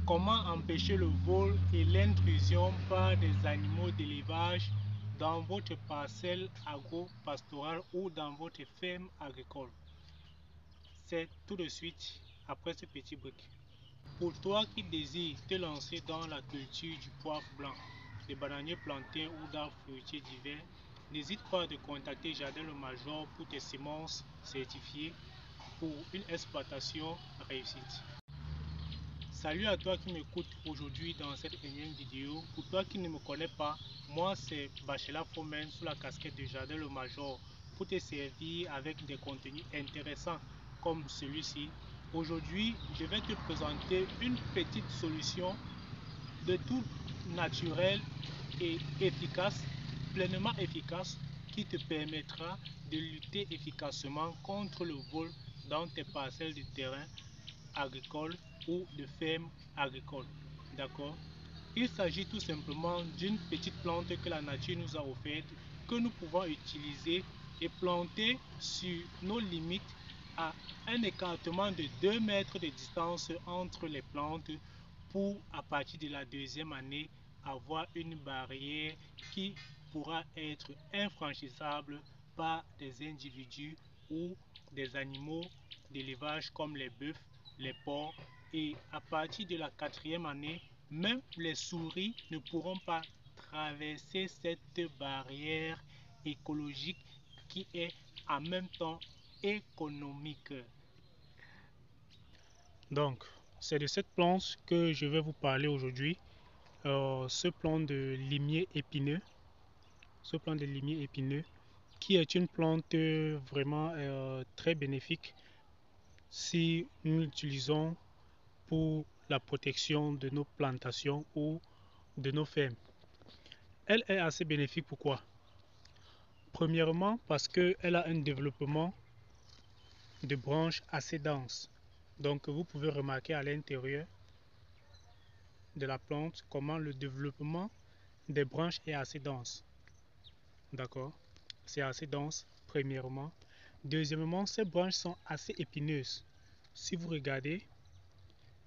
Comment empêcher le vol et l'intrusion par des animaux d'élevage dans votre parcelle agro-pastorale ou dans votre ferme agricole? C'est tout de suite après ce petit brick. Pour toi qui désires te lancer dans la culture du poivre blanc, des bananiers plantains ou d'arbres fruitiers divers, n'hésite pas à te contacter Jardin le Major pour tes semences certifiées pour une exploitation réussite. Salut à toi qui m'écoute aujourd'hui dans cette énième vidéo. Pour toi qui ne me connais pas, moi c'est Bachela Fomen sous la casquette de Jardin le Major pour te servir avec des contenus intéressants comme celui-ci. Aujourd'hui, je vais te présenter une petite solution de tout naturel et efficace, pleinement efficace, qui te permettra de lutter efficacement contre le vol dans tes parcelles de terrain agricole ou de ferme agricole. D'accord? Il s'agit tout simplement d'une petite plante que la nature nous a offerte, que nous pouvons utiliser et planter sur nos limites à un écartement de 2 mètres de distance entre les plantes pour, à partir de la deuxième année, avoir une barrière qui pourra être infranchissable par des individus ou des animaux d'élevage comme les bœufs, les porcs, et à partir de la 4e année, même les souris ne pourront pas traverser cette barrière écologique qui est en même temps économique. Donc, c'est de cette plante que je vais vous parler aujourd'hui. Ce plant de limier épineux, qui est une plante vraiment très bénéfique si nous l'utilisons pour la protection de nos plantations ou de nos fermes. Elle est assez bénéfique, pourquoi? Premièrement, parce qu'elle a un développement de branches assez dense. Donc vous pouvez remarquer à l'intérieur de la plante comment le développement des branches est assez dense. D'accord? C'est assez dense, premièrement. Deuxièmement, ces branches sont assez épineuses. Si vous regardez,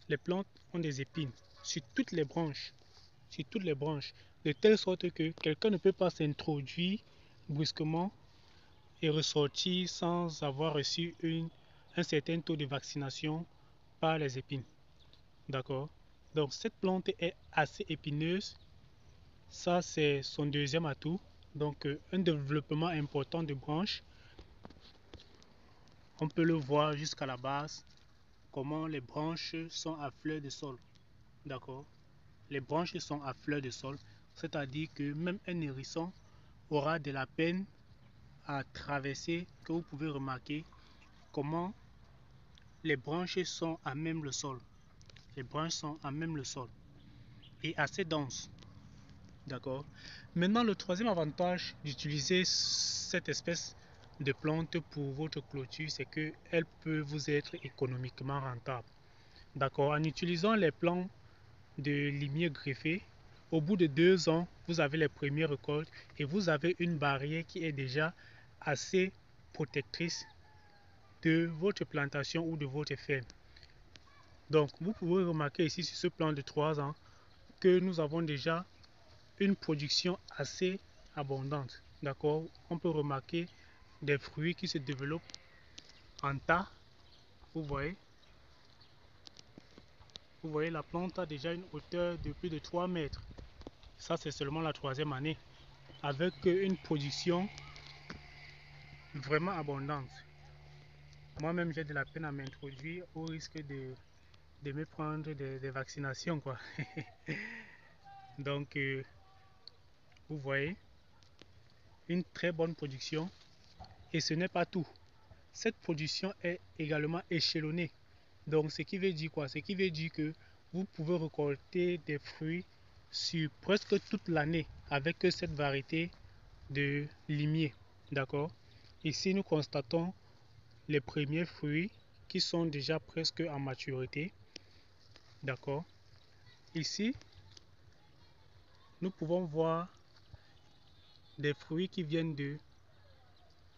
les plantes ont des épines sur toutes les branches, de telle sorte que quelqu'un ne peut pas s'introduire brusquement et ressortir sans avoir reçu un certain taux de vaccination par les épines. D'accord? Donc cette plante est assez épineuse. Ça, c'est son deuxième atout. Donc un développement important de branches. On peut le voir jusqu'à la base, comment les branches sont à fleur de sol. D'accord? Les branches sont à fleur de sol, c'est-à-dire que même un hérisson aura de la peine à traverser, que vous pouvez remarquer comment les branches sont à même le sol. Les branches sont à même le sol et assez denses. D'accord? Maintenant, le troisième avantage d'utiliser cette espèce de plante pour votre clôture, c'est qu'elle peut vous être économiquement rentable. D'accord? En utilisant les plants de limier greffé, au bout de 2 ans, vous avez les premières récoltes et vous avez une barrière qui est déjà assez protectrice de votre plantation ou de votre ferme. Donc, vous pouvez remarquer ici sur ce plan de 3 ans que nous avons déjà une production assez abondante. D'accord? On peut remarquer des fruits qui se développent en tas. Vous voyez, la plante a déjà une hauteur de plus de 3 mètres. Ça, c'est seulement la 3e année, avec une production vraiment abondante. Moi-même, j'ai de la peine à m'introduire au risque de me prendre des vaccinations, quoi. Donc, vous voyez, une très bonne production. Et ce n'est pas tout. Cette production est également échelonnée. Donc, ce qui veut dire quoi? Ce qui veut dire que vous pouvez récolter des fruits sur presque toute l'année avec cette variété de limier. D'accord? Ici, nous constatons les premiers fruits qui sont déjà presque en maturité. D'accord? Ici, nous pouvons voir des fruits qui viennent de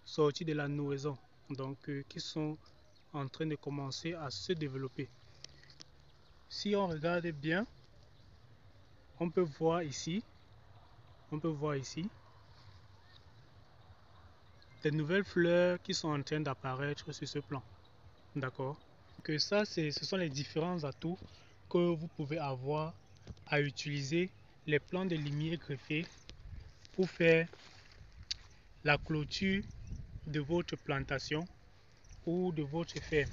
sortir de la nourrisson, donc qui sont en train de commencer à se développer. Si on regarde bien, on peut voir ici, des nouvelles fleurs qui sont en train d'apparaître sur ce plan. D'accord? Que ça, ce sont les différents atouts que vous pouvez avoir à utiliser les plants de limier greffés pour faire la clôture de votre plantation ou de votre ferme.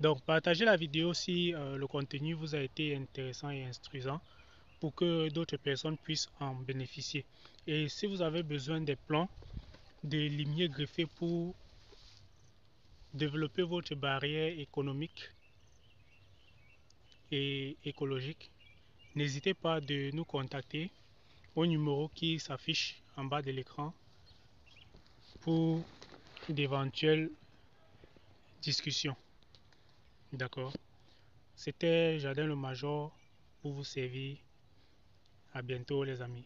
Donc, partagez la vidéo si le contenu vous a été intéressant et instruisant pour que d'autres personnes puissent en bénéficier. Et si vous avez besoin des plants de limier greffés pour développer votre barrière économique et écologique, n'hésitez pas de nous contacter au numéro qui s'affiche en bas de l'écran pour d'éventuelles discussions. D'accord? C'était Jardin le Major pour vous servir. À bientôt les amis.